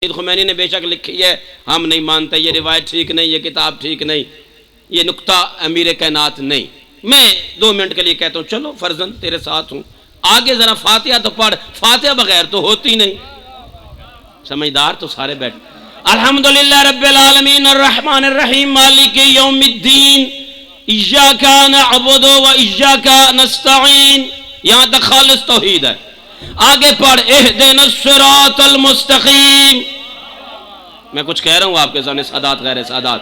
Khomeini نے بے شک لکھی ہے، ہم نہیں مانتے، یہ روایت ٹھیک نہیں، یہ کتاب ٹھیک نہیں، یہ نقطہ امیر کائنات نہیں۔ میں 2 منٹ کے لیے کہتا ہوں چلو فرزند تیرے ساتھ ہوں، آگے ذرا فاتحہ تو پڑھ، فاتحہ بغیر تو ہوتی نہیں۔ سمجھدار تو سارے بیٹھ۔ الحمدللہ رب العالمین الرحمن الرحیم مالک یوم الدین ایاک نعبد و ایاک نستعین۔ یہاں تک خالص توحید ہے۔ آگے پڑھ اہدنا الصراط المستقیم۔ میں کچھ کہہ رہا ہوں آپ کے سامنے، سادات غیر سادات۔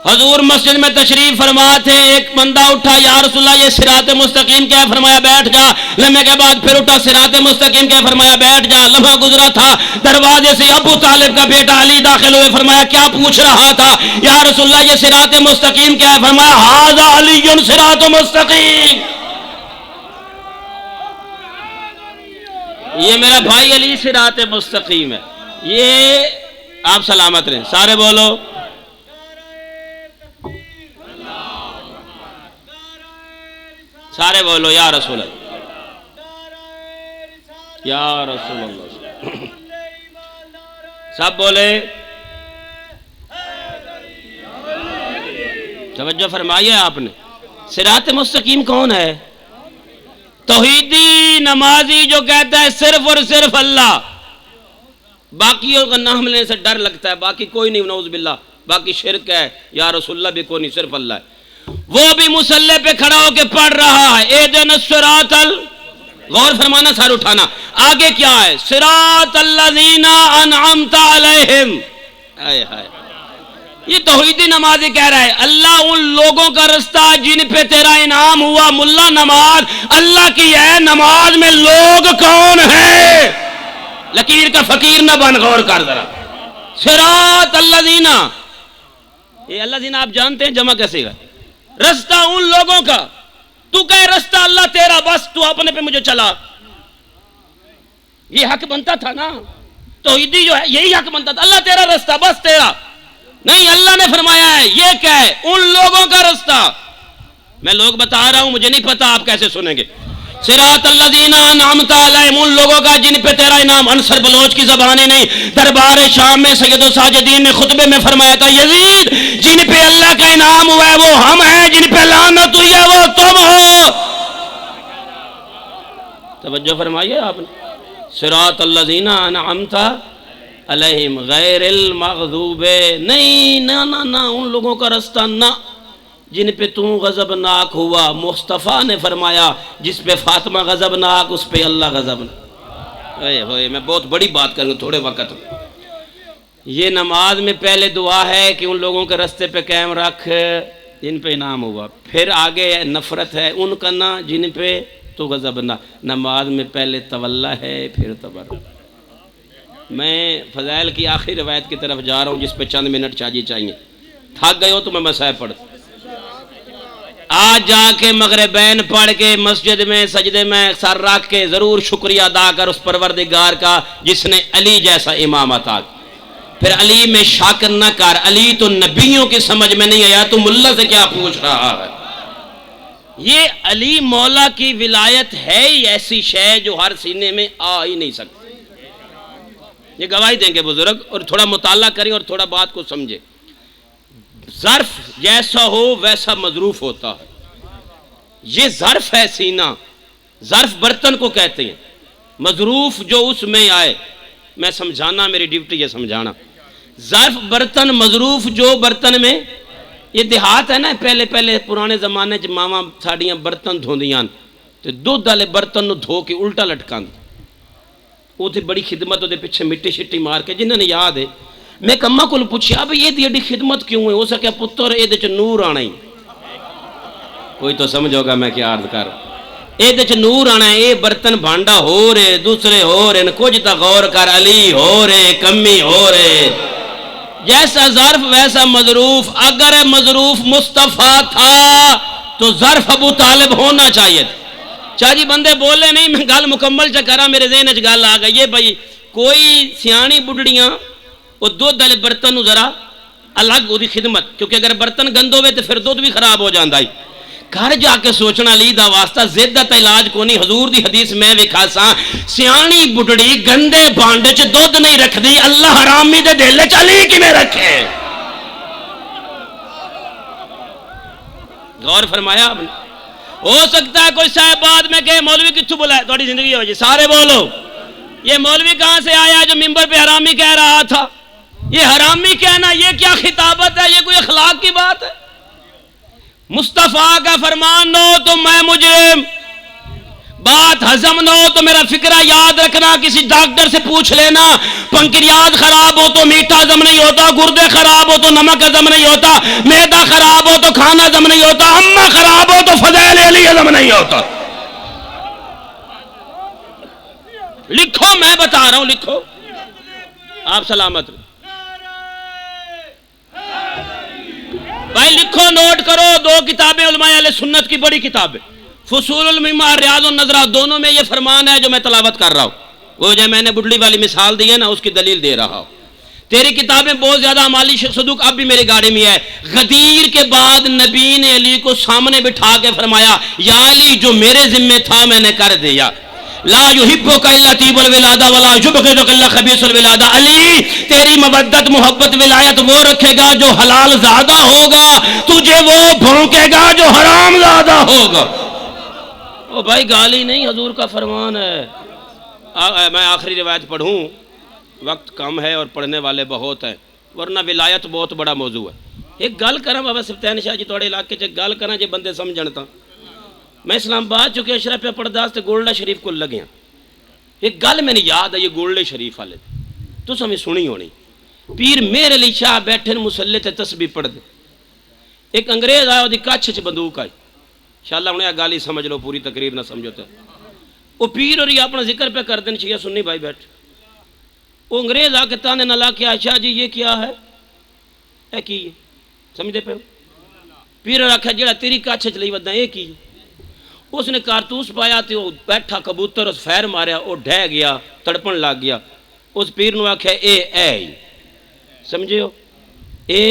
حضور مسجد میں تشریف فرما تھے، ایک بندہ اٹھا، یا رسول اللہ یہ صراط مستقیم کیا ہے؟ فرمایا بیٹھ جا۔ لمحے کے بعد پھر اٹھا، صراط مستقیم کیا ہے؟ فرمایا بیٹھ جا۔ لمحہ گزرا تھا، دروازے سے ابو طالب کا بیٹا علی داخل ہوئے، فرمایا کیا پوچھ رہا تھا؟ یا رسول اللہ یہ صراط مستقیم کیا ہے؟ فرمایا ھذا علی صراط مستقیم، یہ میرا بھائی علی صراط مستقیم ہے۔ یہ آپ سلامت رہیں، سارے بولو سارے بولو یا رسول اللہ، یا رسول اللہ، سب بولے۔ توجہ فرمائیے آپ نے، صراط مستقیم کون ہے؟ توحیدی نمازی جو کہتا ہے صرف اور صرف اللہ، باقیوں کا نام لینے سے ڈر لگتا ہے، باقی کوئی نہیں، نعوذ باللہ، باقی شرک ہے، یا رسول اللہ بھی کوئی نہیں، صرف اللہ ہے۔ وہ بھی مصلی پہ کھڑا ہو کے پڑھ رہا ہے اہدنا الصراط غور فرمانا، سار اٹھانا، آگے کیا ہے؟ صراط الذین انعمت علیہم۔ آئے ہائے، یہ توحیدی نمازی کہہ رہا ہے اللہ ان لوگوں کا رستہ جن پہ تیرا انعام ہوا۔ ملا نماز اللہ کی ہے، نماز میں لوگ کون ہیں؟ لکیر کا فقیر نہ بن، غور کر ذرا۔ صراط الذین، یہ الذین آپ جانتے ہیں جمع کیسے گا؟ رستہ ان لوگوں کا، تو کہے رستہ اللہ تیرا، بس تو اپنے پہ مجھے چلا۔ یہ حق بنتا تھا نا، توحیدی جو ہے یہی حق بنتا تھا، اللہ تیرا رستہ بس تیرا نہیں۔ اللہ نے فرمایا ہے یہ کیا ہے؟ ان لوگوں کا رستہ۔ میں لوگ بتا رہا ہوں، مجھے نہیں پتا آپ کیسے سنیں گے۔ صراط الذین انعمت علیہم، ان لوگوں کا جن پہ تیرا انعام۔ انصر بلوچ کی زبانیں نہیں، دربار شام میں سید الساجدین نے خطبے میں فرمایا تھا یزید جن پہ اللہ کا انعام ہوا ہے وہ ہم ہیں، جن پہ لعنت ہوئی ہے وہ تم ہو۔ توجہ فرمائیے آپ نے، صراط الذین انعمت علیہم غیر المغضوب، نہیں، نہ نہ نہ، ان لوگوں کا رستہ نہ جن پہ تو غضبناک ہوا۔ مصطفیٰ نے فرمایا جس پہ فاطمہ غضبناک اس پہ اللہ غضبناک۔ اے ہوئے، میں بہت بڑی بات کروں تھوڑے وقت میں۔ یہ نماز میں پہلے دعا ہے کہ ان لوگوں کے رستے پہ قائم رکھ جن پہ انعام ہوا، پھر آگے نفرت ہے ان کا نہ جن پہ تو غضبناک۔ نماز میں پہلے تولا ہے پھر تبرک۔ میں فضائل کی آخری روایت کی طرف جا رہا ہوں جس پہ چند منٹ چاہیے، تھک گئے ہو تو میں مسائل پڑھ۔ آج جا کے مغربین پڑھ کے مسجد میں سجدے میں سر رکھ کے ضرور شکریہ ادا کر اس پروردگار کا جس نے علی جیسا امام عطا کیا۔ پھر علی میں شک نہ کر، علی تو نبیوں کی سمجھ میں نہیں آیا، تو ملا سے کیا پوچھ رہا ہے؟ یہ علی مولا کی ولایت ہے ہی ایسی شے جو ہر سینے میں آ ہی نہیں سکتی۔ یہ گواہی دیں گے بزرگ، اور تھوڑا مطالعہ کریں اور تھوڑا بات کو سمجھیں۔ ظرف جیسا ہو ویسا مظروف ہوتا ہے، یہ ظرف ہے سینہ، ظرف برتن کو کہتے ہیں، مظروف جو اس میں آئے، میں سمجھانا میری ڈیوٹی ہے سمجھانا۔ ظرف برتن، مظروف جو برتن میں، یہ دیہات ہے نا، پہلے پرانے زمانے چ ماواں ساڑیاں برتن دھوندیاں تے دودھ والے برتن نو دھو کے الٹا لٹکاندی، وہ تھی بڑی خدمت، وہ پیچھے مٹی شٹی مار کے، جنہوں نے یاد ہے۔ میں کما کو پوچھا اب یہ دی خدمت کیوں ہے؟ ہو سکیا پتر یہ دے نور آنا ہی، کوئی تو سمجھو گا میں کیا عرض کر، یہ دے نور آنا ہے۔ یہ برتن بھانڈا ہو رہے، دوسرے ہو رہے، کچھ تا غور کر، علی ہو رہے، کمی ہو رہے۔ جیسا ظرف ویسا مظروف، اگر مظروف مصطفیٰ تھا تو ظرف ابو طالب ہونا چاہیے۔ چاہ جی بندے بولے نہیں، میں گل مکمل چکرا، میرے ذہن اچ گل آ گئی ہے بھائی، کوئی سیانی بڈڑیاں وہ دودھ والے برتن نو ذرا الگ وہ دی خدمت، کیونکہ اگر برتن گند ہوئے تو پھر دودھ بھی خراب ہو جاندہ ہے۔ گھر جا کے سوچنا علی دا واسطہ زدت علاج کو نہیں. حضور دی حدیث میں وکھا سا سیانی بڈڑی گندے بانڈے چ دودھ نہیں رکھ دی, اللہ حرامی دے دل چ علی کی میں رکھے. غور فرمایا آپ نے. ہو سکتا ہے کوئی صاحب بعد میں کہ مولوی کتھوں بلائے, تھوڑی زندگی ہو جائے سارے بولو یہ مولوی کہاں سے آیا جو ممبر پہ حرامی کہہ رہا تھا؟ یہ حرامی کہنا یہ کیا خطابت ہے, یہ کوئی اخلاق کی بات ہے؟ مصطفیٰ کا فرمان نہ ہو تو میں مجرم, بات ہضم نہ ہو تو میرا فکرہ یاد رکھنا, کسی ڈاکٹر سے پوچھ لینا. پنکریاز خراب ہو تو میٹھا ہضم نہیں ہوتا, گردے خراب ہو تو نمک ہضم نہیں ہوتا, معدہ خراب ہو تو کھانا ہضم نہیں ہوتا, امہ خراب ہو تو فضائل علی ہضم نہیں ہوتا. لکھو, میں بتا رہا ہوں, لکھو آپ سلامت بھائی, لکھو نوٹ کرو. 2 کتابیں علماء اہل سنت کی بڑی کتابیں, فصول المما ریاض النظرہ, دونوں میں یہ فرمان ہے جو میں تلاوت کر رہا ہوں. وہ جو میں نے بڈلی والی مثال دی ہے نا اس کی دلیل دے رہا ہوں. تیری کتابیں بہت زیادہ مالی صدوق اب بھی میری گاڑی میں ہے. غدیر کے بعد نبی نے علی کو سامنے بٹھا کے فرمایا یا علی جو میرے ذمہ تھا میں نے کر دیا. لا یحبک الا طیب الولادہ ولا یبغضک الا خبیث الولادہ. علی تیری مودت محبت ولایت وہ رکھے گا جو حلال زادہ ہوگا, تجھے وہ بھونکے گا جو حرام زادہ ہوگا. او بھائی گالی نہیں, حضور کا فرمان ہے. میں آخری روایت پڑھوں, وقت کم ہے اور پڑھنے والے بہت ہیں, ورنہ ولایت بہت بڑا موضوع ہے. ایک گل کریں بابا سفتین شاہ جی تھوڑے علاقے چ گل کریں جے بندے سمجھنتا. میں اسلام آباد چکے اشرف پہ پرداس تے گولڈا شریف کو لگیا. ایک گل میں نے یاد ہے, یہ گولڈے شریف والے تو ہمیں سنی ہونی. پیر میر علی شاہ بیٹھے مسلے تے تسبیح پڑھ دے. ایک انگریز آیا دی کچھ چ بندوق آئی. انشاءاللہ انہیں گالی سمجھ لو, پوری تقریر نہ سمجھو تے. وہ پیر اور یہ اپنا ذکر پہ کر دیں, شیعہ سنی بھائی بیٹھ. وہ انگریز آ کے تانے نہ لا کے شاہ جی یہ کیا ہے, اے کی ہے سمجھتے پہ. پیر اور آخیا جڑا تیری کچھ چ لئی ودا اے کی. اس نے کارتوس پایا تو وہ بیٹھا کبوتر اس فیر ماریا, وہ ڈہ گیا تڑپن لگ گیا. اس پیر نے آخیا اے سمجھے ہو اے.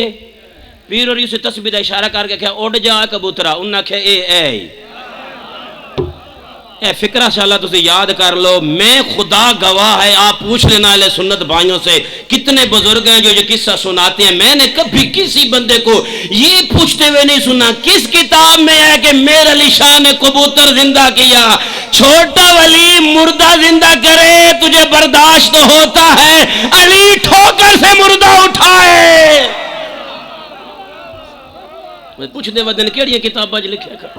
پیر اور اسے تسبیح دا اشارہ کر کے کہا اڑ جا کبوترا, انہوں نے کہا اے فکرہ انشاءاللہ تسی یاد کر لو. میں خدا گواہ ہے, آپ پوچھ لینا اہل سنت بھائیوں سے کتنے بزرگ ہیں جو یہ قصہ سناتے ہیں. میں نے کبھی کسی بندے کو یہ پوچھتے ہوئے نہیں سنا کس کتاب میں ہے کہ میر علی شاہ نے کبوتر زندہ کیا. چھوٹا ولی مردہ زندہ کرے تجھے برداشت ہوتا ہے, علی ٹھوکر سے مردہ اٹھائے. میں پوچھ دے ودن کیڑی کتاباں لکھے کر,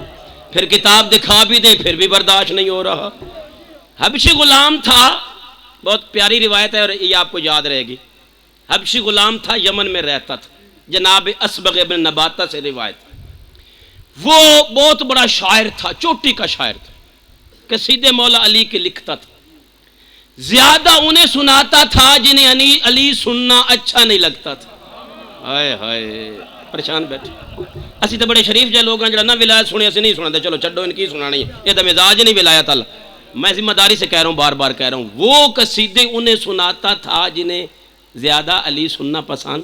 پھر کتاب دکھا بھی دے پھر بھی برداشت نہیں ہو رہا. حبشی غلام تھا, بہت پیاری روایت ہے اور یہ آپ کو یاد رہے گی. حبشی غلام تھا, یمن میں رہتا تھا, جناب اسبغ ابن نباتہ سے روایت. وہ بہت بڑا شاعر تھا, چوٹی کا شاعر تھا, قصیدے مولا علی کے لکھتا تھا. زیادہ انہیں سناتا تھا جنہیں علی سننا اچھا نہیں لگتا تھا. ہائے ہائے پریشان بیٹھے. اسی تو بڑے شریف جے لوگ ہیں جڑا نہ ولایت سنے اسی نہیں سنا دے, چلو چھڈو ان کی سنانی ہے, یہ تو مزاج نہیں ولایت اللہ. میں ذمہ داری سے کہہ رہا ہوں, بار بار کہہ رہا ہوں, وہ قصیدے انہیں سناتا تھا جنہیں زیادہ علی سننا پسند,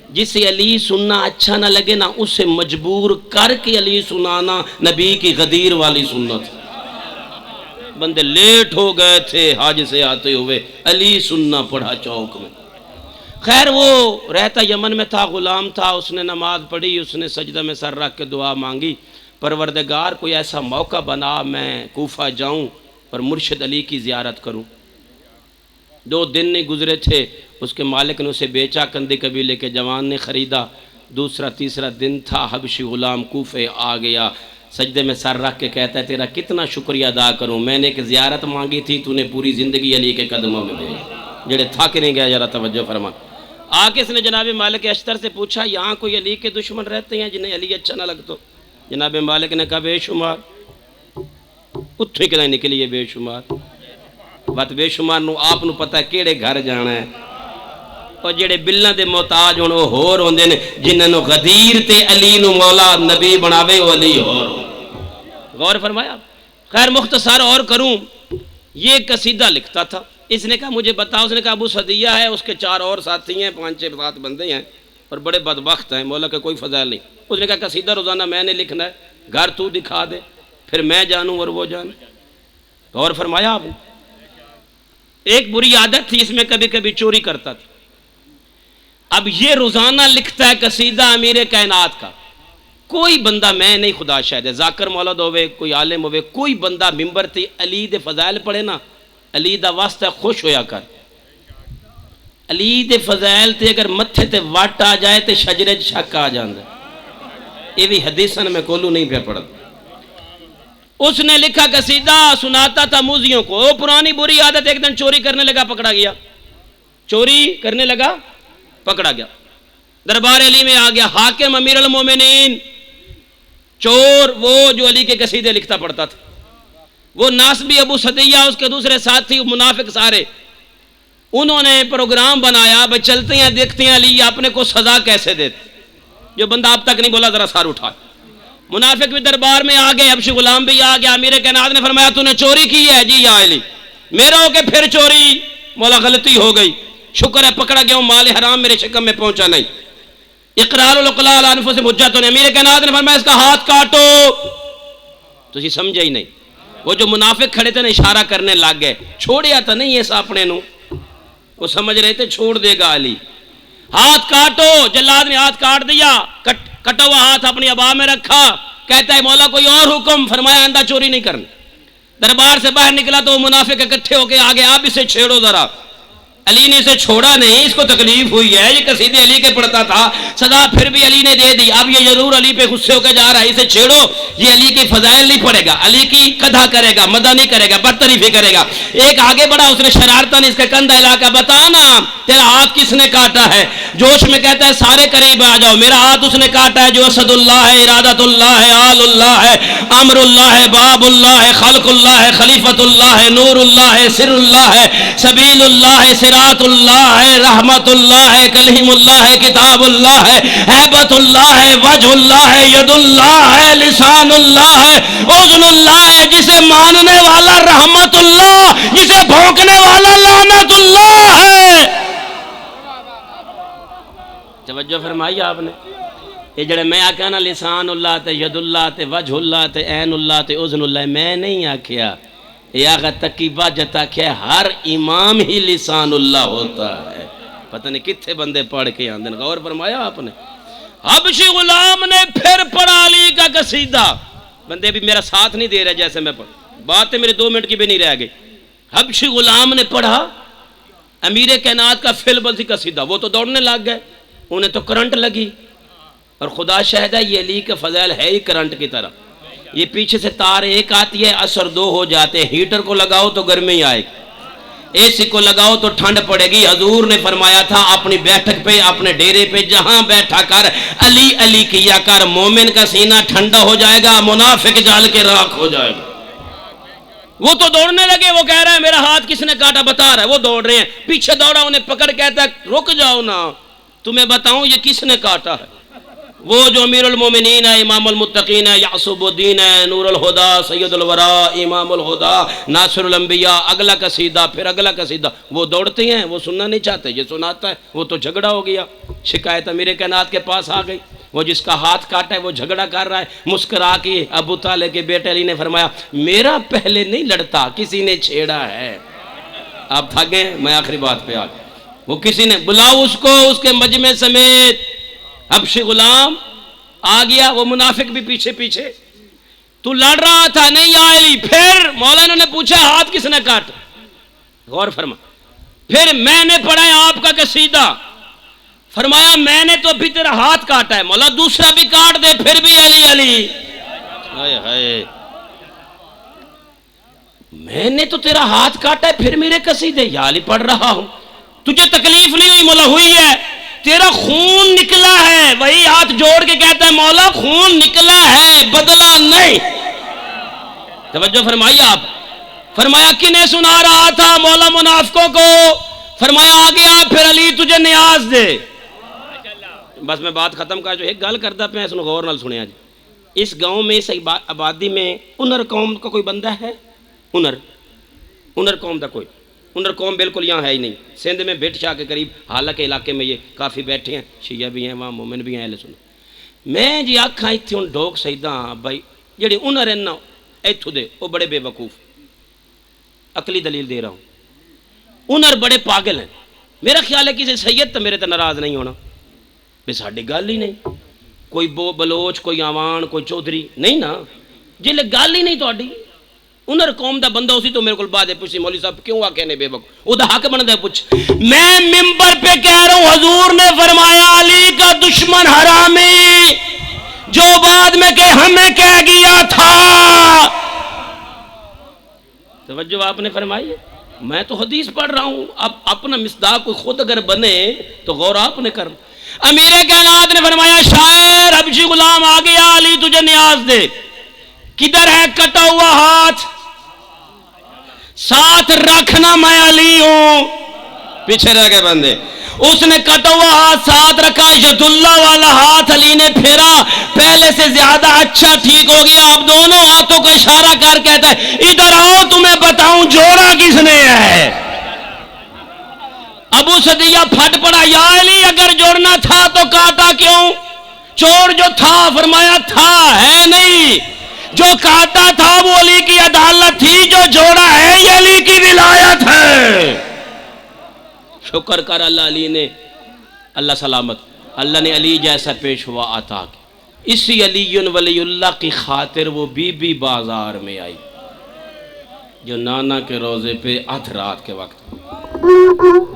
جسے علی سننا اچھا نہ لگے نا اسے مجبور کر کے علی سنانا نبی کی غدیر والی سنت. بندے لیٹ ہو گئے تھے حج سے آتے ہوئے, علی سننا پڑھا چوک میں. خیر وہ رہتا یمن میں تھا, غلام تھا, اس نے نماز پڑھی, اس نے سجدہ میں سر رکھ کے دعا مانگی, پروردگار کوئی ایسا موقع بنا میں کوفہ جاؤں اور مرشد علی کی زیارت کروں. 2 دن نہیں گزرے تھے, اس کے مالک نے اسے بیچا, کندی قبیلے کے جوان نے خریدا. دوسرا تیسرا دن تھا, حبشی غلام کوفے آ گیا, سجدے میں سر رکھ کے کہتا ہے تیرا کتنا شکریہ ادا کروں, میں نے ایک زیارت مانگی تھی, تو نے پوری زندگی علی کے قدموں میں دی. جڑے تھک نہیں گیا ذرا توجہ فرما. آ کے اس نے جناب مالک اشتر سے پوچھا یہاں کوئی علی کے دشمن رہتے ہیں جنہیں علی اچھا نہ لگتا؟ جناب مالک نے کہا بے شمار. اتھے کدھر نکلی ہے بے شمار, بات بے شمار نو آپ نو پتہ ہے کیڑے گھر جانا ہے, اور جڑے بلّاں دے محتاج ہون وہ ہور ہوندے نے, جنہاں نو غدیر تے علی نو مولا نبی بناوے وہ علی ہور. غور فرمایا. خیر مختصر اور کروں, یہ قصیدہ لکھتا تھا. اس نے کہا مجھے بتاؤ, اس نے کہا ابو صدیہ ہے, اس کے 4 اور ساتھی ہیں, 5-6 بندے ہیں اور بڑے بدبخت ہیں, مولا کا کوئی فضائل نہیں. اس نے کہا قصیدہ روزانہ میں نے لکھنا ہے, گھر تو دکھا دے پھر میں جانوں اور وہ جانے. غور فرمایا آپ نے. ایک بری عادت تھی، اس میں کبھی کبھی چوری کرتا تھا. اب یہ روزانہ لکھتا ہے قصیدہ امیر کائنات کا. کوئی بندہ، میں نہیں خدا شاہد ہے، ذاکر مولد ہوئے، کوئی عالم ہوئے، کوئی بندہ ممبر تے علی دے فضائل پڑھے نا، علی دا واسطہ خوش ہویا کر. علی دے فضائل تے اگر متھے تے وٹ آ جائے تے شجرے شک آ جاندے. یہ بھی حدیثن میں کولو نہیں پہ پڑھتا. اس نے لکھا قصیدہ سناتا تھا موذیوں کو. وہ پرانی بری عادت، ایک دن چوری کرنے لگا، پکڑا گیا. چوری کرنے لگا، پکڑا گیا. دربار علی میں آ گیا. حاکم امیر المومنین، چور وہ جو علی کے قصیدے لکھتا پڑھتا تھا. وہ ناسبی ابو صدیہ، اس کے دوسرے ساتھی منافق سارے، انہوں نے پروگرام بنایا بھائی چلتے ہیں دیکھتے ہیں علی اپنے کو سزا کیسے دیتے. جو بندہ اب تک نہیں بولا ذرا سار اٹھا. منافق بھی دربار میں آ گئے، حبشی غلام بھی آ گیا. امیر کائنات نے فرمایا تو نے چوری کی ہے؟ جی یا علی. میرا ہو کے پھر چوری؟ مولا غلطی ہو گئی، شکر ہے پکڑا گیا ہوں، مال حرام میرے شکم میں پہنچا نہیں. اقرار العقلاء علی انفسہم حجۃ. امیر کائنات نے فرمایا اس کا ہاتھ کاٹو. تو اسی سمجھے ہی نہیں. وہ جو منافق کھڑے تھے نا اشارہ کرنے لگ گئے. چھوڑیا تو نہیں ایسا اپنے نو، وہ سمجھ رہے تھے چھوڑ دے گا علی. ہاتھ کاٹو. جلاد نے ہاتھ کاٹ دیا، کٹا ہوا ہاتھ اپنی ابا میں رکھا. کہتا ہے مولا کوئی اور حکم؟ فرمایا آئندہ چوری نہیں کرنی. دربار سے باہر نکلا تو وہ منافق اکٹھے ہو کے آگے، آپ اسے چھیڑو ذرا. علی نے اسے چھوڑا نہیں، اس کو تکلیف ہوئی ہے، یہ قصیدے علی کے پڑھتا تھا، سزا پھر بھی علی نے دے دی. اب یہ ضرور علی پہ غصے ہو کے جا رہا ہے، اسے چھیڑو. یہ علی کی فضائل نہیں پڑھے گا، علی کی قدح کرے گا، مدح نہیں کرے گا، برطرفی کرے گا. ایک آگے بڑھا، اس نے شرارتاً اس کا کندھا ہلا کے بتا نا تیرا ہاتھ کس نے کاٹا ہے. جوش میں کہتا ہے سارے قریب آ جاؤ، میرا ہاتھ اس نے کاٹا ہے جو اسد اللہ ہے، ارادت اللہ ہے، آل اللہ ہے، امر اللہ ہے، باب اللہ ہے، خلق اللہ ہے، خلیفت اللہ ہے، نور اللہ ہے، سر اللہ ہے، سبیل اللہ ہے، صراط اللہ ہے، رحمت اللہ ہے، کلیم اللہ ہے، کتاب اللہ ہے، ہیبت اللہ ہے، وجہ اللہ ہے، ید اللہ ہے، لسان اللہ ہے، اذن اللہ ہے. جسے ماننے والا رحمت اللہ، جسے بھونکنے والا لعنت اللہ ہے. توجہ فرمائی آپ نے. یہ جڑے میں آکھا نا لسان اللہ تے ید اللہ تے وجہ اللہ تے عین اللہ تے اذن اللہ، میں نہیں آکھیا. یہ آگا تقیبہ جتا کہ ہر امام ہی لسان اللہ ہوتا ہے. پتہ نہیں کتنے بندے پڑھ کے آندے. غور فرمایا آپ نے. حبشی غلام نے پھر پڑھا علی کا قصیدہ. بندے بھی میرا ساتھ نہیں دے رہے جیسے میں پڑھ، باتیں میرے 2 منٹ کی بھی نہیں رہ گئی. حبشی غلام نے پڑھا امیر کائنات کا فی البلد قصیدہ. وہ تو دوڑنے لگ گئے، انہیں تو کرنٹ لگی. اور خدا شاہد ہے یہ علی کا فضائل ہے ہی کرنٹ کی طرح. یہ پیچھے سے تار ایک آتی ہے، اثر 2 ہو جاتے ہیں. ہیٹر کو لگاؤ تو گرمی آئے گی، اے سی کو لگاؤ تو ٹھنڈ پڑے گی. حضور نے فرمایا تھا اپنی بیٹھک پہ، اپنے ڈیرے پہ جہاں بیٹھا کر علی علی کیا کر. مومن کا سینہ ٹھنڈا ہو جائے گا، منافق جال کے راکھ ہو جائے گا. وہ تو دوڑنے لگے. وہ کہہ رہا ہے میرا ہاتھ کس نے کاٹا، بتا رہا ہے. وہ دوڑ رہے ہیں، پیچھے دوڑا انہیں پکڑ کہتا ہے رک جاؤ نا، تمہیں بتاؤں یہ کس نے کاٹا ہے. وہ جو امیر المومنین ہے، امام المتقین ہے، یعصب الدین ہے، نور الہدا، سید الورا، امام الہدا، ناصر الانبیاء. اگلا قصیدہ، پھر اگلا قصیدہ. وہ دوڑتے ہیں، وہ سننا نہیں چاہتے، یہ سناتا ہے. وہ تو جھگڑا ہو گیا. شکایت امیر کائنات کے پاس آ گئی. وہ جس کا ہاتھ کاٹا ہے وہ جھگڑا کر رہا ہے. مسکرا کے ابو طالب کے بیٹے علی نے فرمایا میرا پہلے نہیں لڑتا، کسی نے چھیڑا ہے. آپ تھک گئے، میں آخری بات پہ آ گیا. وہ کسی نے بلاؤ اس کو، اس کے مجمع سمیت. حبشی غلام آ گیا، وہ منافق بھی پیچھے پیچھے. تو لڑ رہا تھا نہیں یا علی؟ پھر مولانا نے پوچھا ہاتھ کس نے کاٹا. غور فرما. پھر میں نے پڑھا ہے آپ کا قصیدہ. فرمایا میں نے تو بھی تیرا ہاتھ کاٹا ہے. مولا دوسرا بھی کاٹ دے، پھر بھی علی علی. ہائے ہائے، میں نے تو تیرا ہاتھ کاٹا ہے پھر میرے قصیدے. یا علی پڑھ رہا ہوں. تجھے تکلیف نہیں ہوئی؟ مولا ہوئی ہے. تیرا خون نکلا ہے. وہی ہاتھ جوڑ کے کہتا ہے مولا خون نکلا ہے، بدلہ نہیں. توجہ فرمائی آپ. فرمایا کنہیں سنا رہا تھا؟ مولا منافقوں کو. فرمایا آگے آ، پھر علی تجھے نیاز دے. بس میں بات ختم کر جو ایک گل کرتا پہ اس نے غور نال سنیا جی. اس گاؤں میں، اس آبادی میں انر قوم کا کوئی بندہ ہے؟ انر قوم کا کوئی؟ انر قوم بالکل یہاں ہے ہی نہیں. سندھ میں بھٹ شاہ کے قریب حالانکہ علاقے میں یہ کافی بیٹھے ہیں، شیعہ بھی ہیں وہاں، مومن بھی ہیں، اہل سنت. میں جی آکھاں اتھے ان ڈوک سیداں بھائی جڑے انہاں رہنا ایتھوں دے وہ بڑے بے وقوف. عقلی دلیل دے رہا ہوں. انہاں بڑے پاگل ہیں. میرا خیال ہے کسی سید تو میرے تے ناراض نہیں ہونا بے ساڈی گل ہی نہیں. کوئی بلوچ کوئی آوان کوئی چودھری نہیں نا جلے گل ہی نہیں تہاڈی. انہاں قوم دا بندہ اسی تو میرے کو بعد پوچھی مولوی صاحب کیوں آکے نے بے وقوف او دا حق بندا ہے پوچھ. میں منبر پہ کہہ رہا ہوں حضور نے فرمایا علی کا دشمن حرامی جو بعد میں کہ ہمیں کہہ گیا تھا. توجہ آپ نے فرمائی ہے. میں تو حدیث پڑھ رہا ہوں. اب اپنا مصداق کوئی خود اگر بنے تو غور آپ نے کر. امیر کائنات نے فرمایا شاعر حبشی غلام آ گیا علی تجھے نیاز دے. کدھر ہے کٹا ہوا ہاتھ ساتھ رکھنا میں علی ہوں. پیچھے رہ گئے بندے. اس نے کٹا ہوا ہاتھ ساتھ رکھا. ید اللہ والا ہاتھ علی نے پھیرا پہلے سے زیادہ اچھا ٹھیک ہو گیا. اب دونوں ہاتھوں کو اشارہ کر کہتا ہے ادھر آؤ تمہیں بتاؤں جوڑا کس نے ہے. ابو صدیہ پھٹ پڑا یا علی اگر جوڑنا تھا تو کاٹا کیوں. چور جو تھا فرمایا تھا ہے نہیں. جو کاٹا تھا وہ علی کی عدالت تھی. جو جوڑا ہے یہ علی کی ولایت ہے. شکر کر اللہ علی نے اللہ سلامت اللہ نے علی جیسا پیشوا عطا کیا. اسی علی ولی اللہ کی خاطر وہ بی بی بازار میں آئی جو نانا کے روزے پہ آدھ رات کے وقت.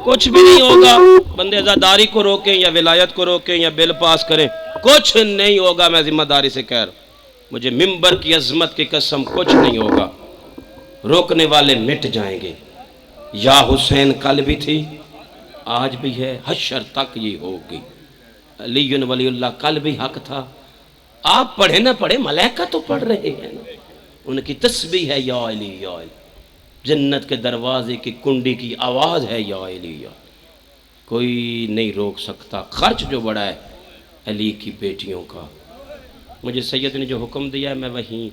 کچھ بھی نہیں ہوگا بندے عزاداری کو روکیں یا ولایت کو روکیں یا بل پاس کریں کچھ نہیں ہوگا. میں ذمہ داری سے کہہ رہا ہوں مجھے منبر کی عظمت کی قسم کچھ نہیں ہوگا. روکنے والے مٹ جائیں گے. یا حسین کل بھی تھی آج بھی ہے حشر تک یہ ہوگی. علی ولی اللہ کل بھی حق تھا. آپ پڑھے نہ پڑھے ملائکہ تو پڑھ رہے ہیں نا. ان کی تسبیح ہے یا علی یا علی. جنت کے دروازے کی کنڈی کی آواز ہے یا علی یا. کوئی نہیں روک سکتا. خرچ جو بڑا ہے علی کی بیٹیوں کا. مجھے سید نے جو حکم دیا ہے میں وہیں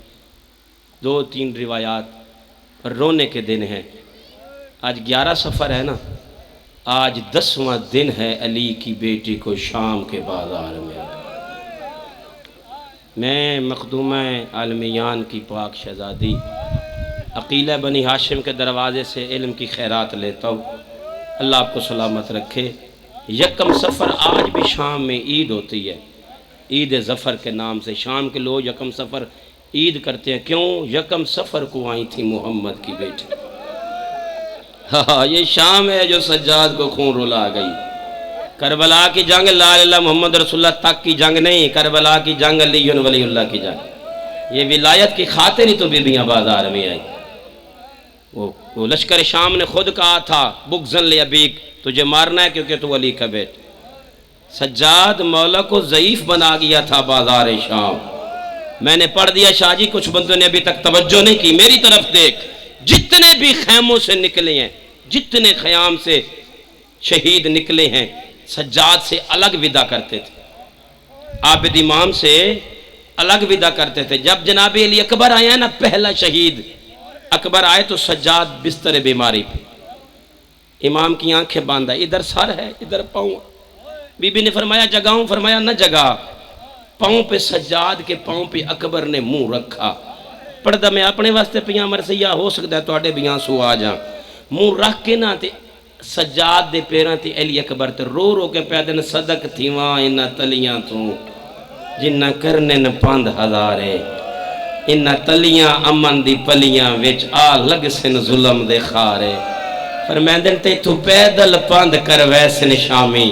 2-3 روایات. رونے کے دن ہیں. آج 11 سفر ہے نا. آج 10واں دن ہے علی کی بیٹی کو شام کے بازار میں. میں مخدومہ عالمیان کی پاک شہزادی عقیلہ بنی ہاشم کے دروازے سے علم کی خیرات لیتا ہوں. اللہ آپ کو سلامت رکھے. یکم سفر آج بھی شام میں عید ہوتی ہے. عید ظفر کے نام سے شام کے لوگ یکم سفر عید کرتے ہیں. کیوں؟ یکم سفر کو آئی تھی محمد کی بیٹی. ہاں یہ شام ہے جو سجاد کو خون رلا گئی. کربلا کی جنگ لا الہ الا محمد رسول اللہ تک کی جنگ نہیں. کربلا کی جنگ علی ولی اللہ کی جنگ. یہ ولایت کی خاطر ہی تو بیبیاں بازار میں آئی. وہ لشکر شام نے خود کہا تھا بغضن لابیک تجھے مارنا ہے کیونکہ تو علی کا بیٹ. سجاد مولا کو ضعیف بنا گیا تھا بازار شام. میں نے پڑھ دیا شاہ جی کچھ بندوں نے ابھی تک توجہ نہیں کی. میری طرف دیکھ. جتنے بھی خیموں سے نکلے ہیں جتنے خیام سے شہید نکلے ہیں سجاد سے الگ ودا کرتے تھے. عابد امام سے الگ ودا کرتے تھے. جب جناب علی اکبر آئے ہیں نا پہلا شہید اکبر آئے تو سجاد بستر بیماری پہ. امام کی آنکھیں باندھا. ادھر سر ہے ادھر پاؤں. بی بی نے فرمایا جگاؤں. فرمایا نہ جگا. پاؤں پہ سجاد کے پاؤں پہ اکبر نے منہ رکھا. پڑھدا میں اپنے واسطے پیاں مرثیہ ہو سکتا ہے تواڈے بھی آنسو آ جاں. منہ رکھ کے نہ تے سجاد دے پیراں تے علی اکبر تے رو رو کے پیا دن صدق تھیواں انہاں تلیاں تو جنہ کرنے نہ 5000 انہاں تلیاں امن دی پلیاں وچ آ لگ سن ظلم دے خارے. فرمیندن تے تو پیدل پاند کر ویسن شامی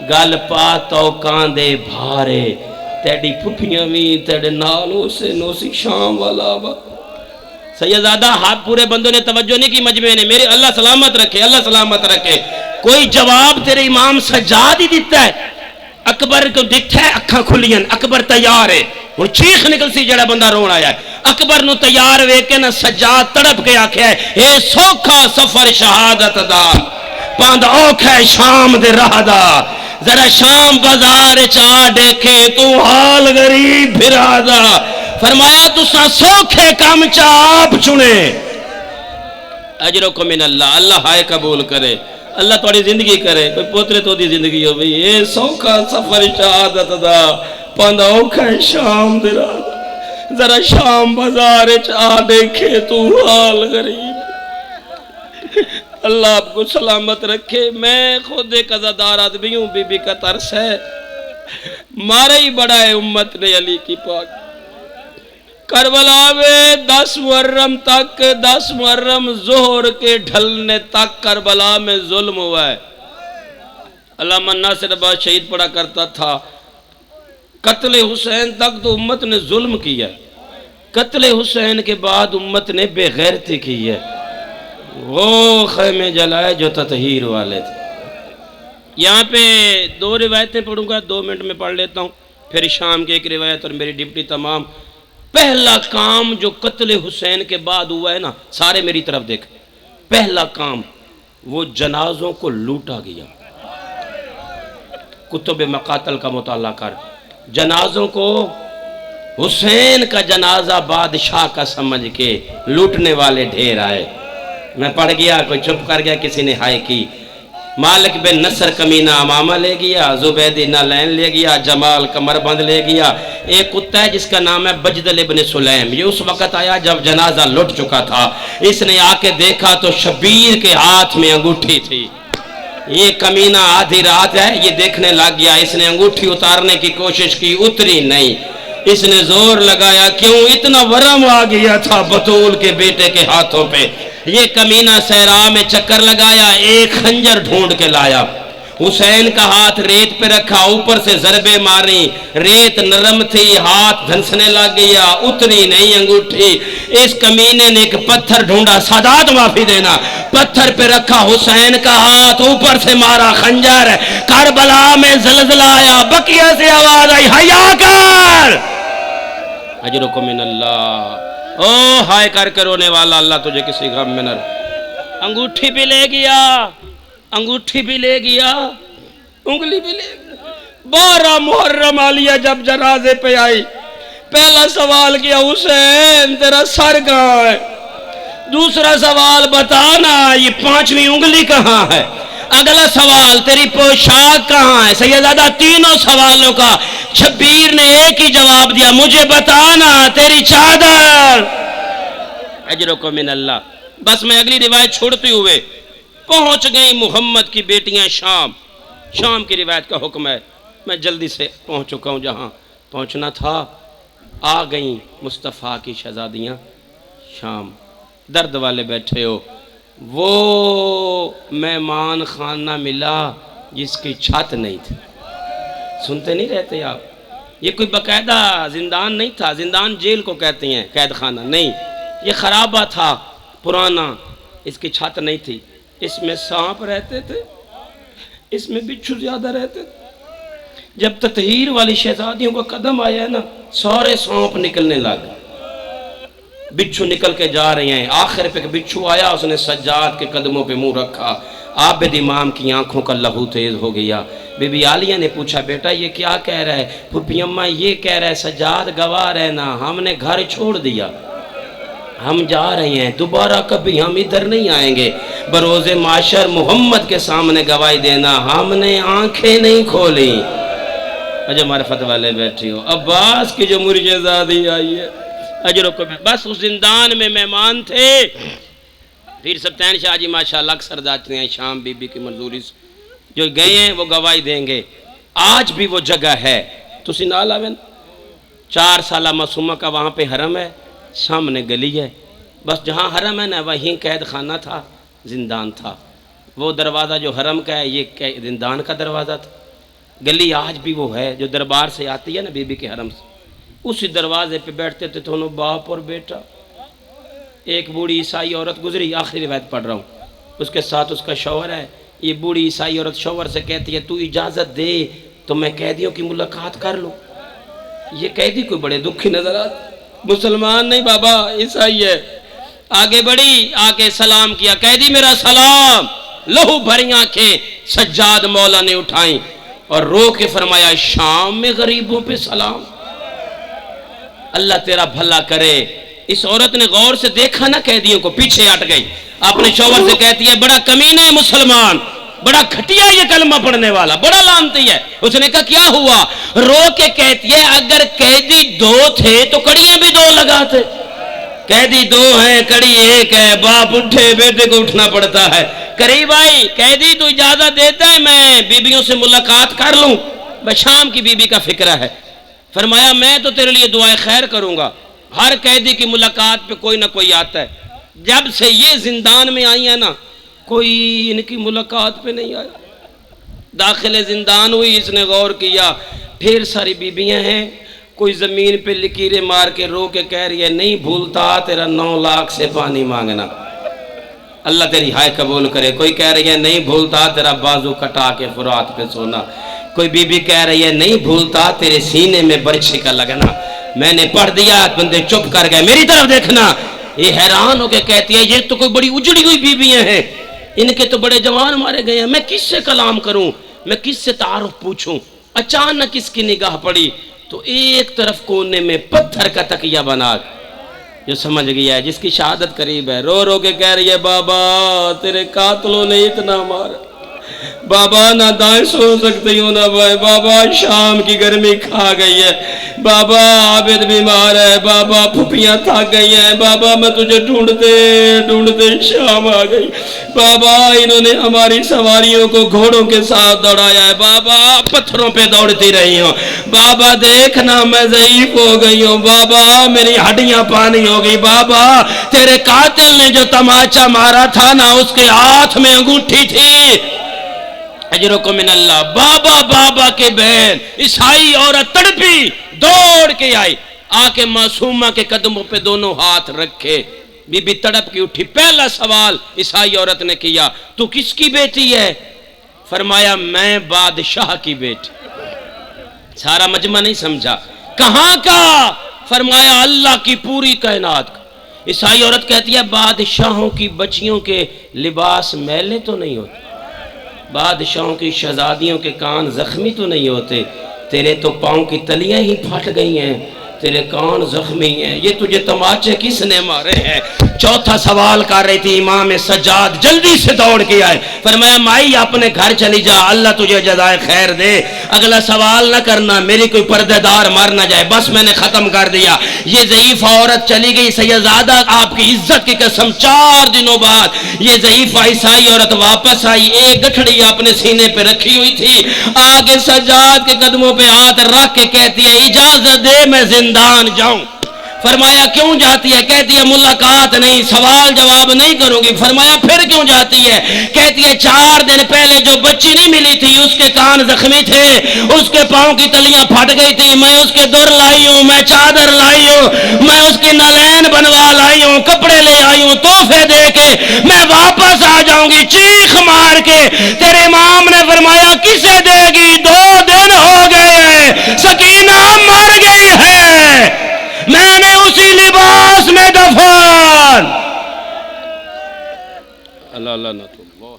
گل پا توکاں دے بھارے تیڑی پھپیاں بھی تیڑے نالوں سے نوسی شام والا با. سیدزادہ ہاتھ پورے بندوں نے توجہ نہیں کی مجمع نے. میرے اللہ سلامت رکھے اللہ سلامت رکھے. کوئی جواب تیرے امام سجاد ہی دیتا ہے. اکبر کو دیکھتا ہے اکھاں کھلیاں اکبر تیار ہے. وہ چیخ نکل سی جڑا بندہ رون آیا ہے. اکبر نو تیار وے کے نہ سجاد تڑپ کے آکھیا ہے اے سوکھا سفر شہادت دا پاند اوکھا شام دے راہ دا. ذرا شام بازار چاہ دیکھے تو حال غریب بھرا دا. فرمایا تساں سوکھے کام چاہ آپ چنے. اجرکم من اللہ. اللہ ہائے قبول کرے. اللہ توڑی زندگی کرے. کوئی پوترے تو دی زندگی ہو بھی اے سوکھا سفر شہادت دا پاند اوکھا شام دے راہ دا. ذرا شام بازار چاہ دیکھے تو حال غریب. اللہ آپ کو سلامت رکھے. میں خود ایک عزادار آدمی ہوں. بی بی کا ترس ہے. مارا ہی بڑا ہے امت نے علی کی پاک. کربلا میں 10 محرم تک 10 محرم ظہر کے ڈھلنے تک کربلا میں ظلم ہوا ہے. علامہ ناصر عباس شہید پڑا کرتا تھا قتل حسین تک تو امت نے ظلم کیا. قتل حسین کے بعد امت نے بے غیرتی کی ہے. وہ خیمے جلائے جو تطہیر والے تھے. یہاں پہ 2 روایتیں پڑھوں گا, 2 منٹ میں پڑھ لیتا ہوں. پھر شام کی ایک روایت اور میری ڈپٹی تمام. پہلا کام جو قتل حسین کے بعد ہوا ہے نا, سارے میری طرف دیکھ. پہلا کام وہ جنازوں کو لوٹا گیا. کتب مقاتل کا مطالعہ کر. جنازوں کو حسین کا جنازہ بادشاہ کا سمجھ کے لوٹنے والے ڈھیر آئے. میں پڑھ گیا, کوئی چپ کر گیا, کسی نے ہائے کی. مالک بن نصر کمینہ امامہ لے گیا, زبیدی نالین لے گیا, جمال کمر بند لے گیا. ایک کتا ہے جس کا نام ہے بجدل ابن سلیم. یہ اس وقت آیا جب جنازہ لٹ چکا تھا. اس نے آ کے دیکھا تو شبیر کے ہاتھ میں انگوٹھی تھی. یہ کمینہ آدھی رات ہے, یہ دیکھنے لگ گیا. اس نے انگوٹھی اتارنے کی کوشش کی, اتری نہیں. اس نے زور لگایا, کیوں اتنا ورم آ گیا تھا بطول کے بیٹے کے ہاتھوں پہ. یہ کمینہ صحرا میں چکر لگایا, ایک خنجر ڈھونڈ کے لایا. حسین کا ہاتھ ریت پہ رکھا, اوپر سے ضربے ماری. ریت نرم تھی, ہاتھ دھنسنے لگ گیا, اتری نہیں انگوٹھی. اس کمینے نے ایک پتھر ڈھونڈا, سادات معافی دینا, پتھر پہ رکھا حسین کا ہاتھ, اوپر سے مارا خنجر. کربلا میں زلزلہ آیا, بقیہ سے آواز آئی, حیا کر, اجرکم من اللہ. او ہائے کر کے رونے والا, اللہ تجھے کسی غم میں نہ. انگوٹھی بھی لے گیا, انگوٹھی بھی لے گیا, انگلی بھی لے گیا. 12 محرم عالیہ جب جنازے پہ آئی, پہلا سوال کیا, حسین تیرا سر کہاں ہے؟ دوسرا سوال, بتانا یہ 5ویں انگلی کہاں ہے؟ اگلا سوال, تیری پوشاک کہاں ہے؟ سیدزادہ تینوں سوالوں کا شبیر نے ایک ہی جواب دیا, مجھے بتانا تیری چادر. اجرکم من اللہ. بس میں اگلی روایت چھوڑتے ہوئے پہنچ گئی محمد کی بیٹیاں شام. شام کی روایت کا حکم ہے, میں جلدی سے پہنچ چکا ہوں جہاں پہنچنا تھا. آ گئیں مصطفیٰ کی شہزادیاں شام. درد والے بیٹھے ہو. وہ مہمان خانہ ملا جس کی چھت نہیں تھی. سنتے نہیں رہتے آپ؟ یہ کوئی باقاعدہ زندان نہیں تھا. زندان جیل کو کہتے ہیں, قید خانہ نہیں. یہ خرابہ تھا پرانا, اس کی چھت نہیں تھی. اس میں سانپ رہتے تھے, اس میں بچھو زیادہ رہتے تھے. جب تطہیر والی شہزادیوں کا قدم آیا ہے نا, سارے سانپ نکلنے لگے, بچھو نکل کے جا رہے ہیں. آخر پہ بچھو آیا, اس نے سجاد کے قدموں پہ منہ رکھا. عابد امام کی آنکھوں کا لہو تیز ہو گیا. بی بی عالیہ نے پوچھا, بیٹا یہ کیا کہہ رہا ہے؟ پھوپھی اماں یہ کہہ رہا ہے سجاد گواہ رہنا, ہم نے گھر چھوڑ دیا, ہم جا رہے ہیں, دوبارہ کبھی ہم ادھر نہیں آئیں گے. بروز معاشر محمد کے سامنے گواہی دینا, ہم نے آنکھیں نہیں کھولی. اجے معرفت والے بیٹھی ہو. عباس کی جو مرجزادی آئی ہے, اجرکم. بس اس زندان میں مہمان تھے. پھر سبتین شاہ جی ماشاءاللہ اکثر جاتے ہیں شام بی بی کی منظوری سے, جو گئے ہیں وہ گواہی دیں گے. آج بھی وہ جگہ ہے, تسی نال آویں. 4 سالہ معصومہ کا وہاں پہ حرم ہے, سامنے گلی ہے. بس جہاں حرم ہے نا وہیں قید خانہ تھا, زندان تھا. وہ دروازہ جو حرم کا ہے, یہ زندان کا دروازہ تھا. گلی آج بھی وہ ہے جو دربار سے آتی ہے نا بی بی کے حرم سے, اسی دروازے پہ بیٹھتے تھے دونوں باپ اور بیٹا. ایک بوڑھی عیسائی عورت گزری, آخری روایت پڑھ رہا ہوں, اس کے ساتھ اس کا شوہر ہے. یہ بوڑھی عیسائی عورت شوہر سے کہتی ہے, تو اجازت دے تو میں قیدیوں کی ملاقات کر لوں. یہ قیدی کوئی بڑے دکھی نظر آتے, مسلمان نہیں بابا, عیسائی ہے. آگے بڑھی, آگے سلام کیا, قیدی میرا سلام. لہو بھری آنکھیں سجاد مولا نے اٹھائیں اور رو کے فرمایا, شام میں غریبوں پہ سلام, اللہ تیرا بھلا کرے. اس عورت نے غور سے دیکھا نا قیدیوں کو, پیچھے ہٹ گئی. اپنے شوہر سے کہتی ہے, بڑا کمینے مسلمان, بڑا گھٹیا یہ کلمہ پڑھنے والا، بڑا لعنتی ہے۔ اس نے کہا کیا ہوا؟ رو کے کہتی ہے اگر قیدی 2 تھے تو کڑیاں بھی 2 لگاتے، قیدی 2 ہیں کڑی 1 ہے، باپ اٹھے بیٹے کو اٹھنا پڑتا ہے۔ قریب آئی، قیدی تو اجازت دیتا ہے میں بیبیوں سے ملاقات کر لوں؟ شام کی بیوی کا فکرہ ہے۔ فرمایا میں تو تیرے لیے دعائے خیر کروں گا، ہر قیدی کی ملاقات پہ کوئی نہ کوئی آتا ہے، جب سے یہ زندان میں آئی ہیں نا کوئی ان کی ملاقات پہ نہیں آیا۔ داخل زندان ہوئی، اس نے غور کیا ڈھیر ساری بیبیاں ہیں، کوئی زمین پہ لکیریں مار کے رو کے کہہ رہی ہے نہیں بھولتا تیرا 9 لاکھ سے پانی مانگنا، اللہ تیری ہائے قبول کرے۔ کوئی کہہ رہی ہے نہیں بھولتا تیرا بازو کٹا کے فرات پہ سونا، کوئی بی بی کہہ رہی ہے نہیں بھولتا تیرے سینے میں برچھی کا لگنا۔ میں نے پڑھ دیا، بندے چپ کر گئے، میری طرف دیکھنا۔ یہ حیران ہو کے کہتی ہے یہ تو کوئی بڑی اجڑی ہوئی بیویاں ہیں، ان کے تو بڑے جوان مارے گئے ہیں، میں کس سے کلام کروں، میں کس سے تعارف پوچھوں؟ اچانک اس کی نگاہ پڑی تو ایک طرف کونے میں پتھر کا تکیہ بنا، جو سمجھ گیا ہے جس کی شہادت قریب ہے، رو رو کے کہہ رہی ہے بابا تیرے قاتلوں نے اتنا مارا، بابا نہ دائیں سو سکتی ہوں نہ بائیں، بابا شام کی گرمی کھا گئی ہے، بابا عابد بیمار ہے، بابا پھپیاں تھک گئی ہیں، بابا میں تجھے ڈھونڈتے ڈھونڈتے شام آ گئی، بابا انہوں نے ہماری سواریوں کو گھوڑوں کے ساتھ دوڑایا ہے، بابا پتھروں پہ دوڑتی رہی ہوں، بابا دیکھنا میں ضعیف ہو گئی ہوں، بابا میری ہڈیاں پانی ہو گئی، بابا تیرے قاتل نے جو تماچا مارا تھا نا اس کے ہاتھ میں انگوٹھی تھی، اجرکم من اللہ۔ بابا بابا کے بہن عیسائی عورت تڑپی، دوڑ کے آئی، آ کے معصومہ کے قدموں پہ دونوں ہاتھ رکھے، بی بی تڑپ کی اٹھی۔ پہلا سوال عیسائی عورت نے کیا تو کس کی بیٹی ہے؟ فرمایا میں بادشاہ کی بیٹی۔ سارا مجمع نہیں سمجھا، کہاں کا؟ فرمایا اللہ کی پوری کائنات کا۔ عیسائی عورت کہتی ہے بادشاہوں کی بچیوں کے لباس میلے تو نہیں ہوتے، بادشاہوں کی شہزادیوں کے کان زخمی تو نہیں ہوتے، تیرے تو پاؤں کی تلیاں ہی پھٹ گئی ہیں، تیرے کان زخمی ہیں، یہ تجھے تماچے کس نے مارے ہیں؟ چوتھا سوال کر رہی تھی امام سجاد، جلدی سے دوڑ کے آئے، فرمایا مائی اپنے گھر چلی جا، اللہ تجھے جزائے خیر دے، اگلا سوال نہ کرنا، میری کوئی پردہ دار مر نہ جائے، بس میں نے ختم کر دیا۔ یہ ضعیف عورت چلی گئی، سیدزادہ آپ کی عزت کی قسم 4 دنوں بعد یہ ضعیف عیسائی عورت واپس آئی، ایک گٹھڑی اپنے سینے پہ رکھی ہوئی تھی، آگے سجاد کے قدموں پہ ہاتھ رکھ کے کہتی ہے اجازت دے میں زندان جاؤں۔ فرمایا کیوں جاتی ہے؟ کہتی ہے ملاقات نہیں، سوال جواب نہیں کروں گی۔ فرمایا پھر کیوں جاتی ہے؟ کہتی ہے 4 دن پہلے جو بچی نہیں ملی تھی اس کے کان زخمی تھے، اس کے پاؤں کی تلیاں پھٹ گئی تھی، میں اس کے در لائی ہوں، میں چادر لائی ہوں، میں اس کی نالین بنوا لائی ہوں، کپڑے لے آئی ہوں، تحفے دے کے میں واپس آ جاؤں گی چیخ مار کے۔ تیرے امام نے فرمایا کسے دے گی؟ 2 دن ہو گئے سکینہ مر گئی ہے، میں نے اسی لباس میں دفن۔ اللہ اللہ نہ تو اللہ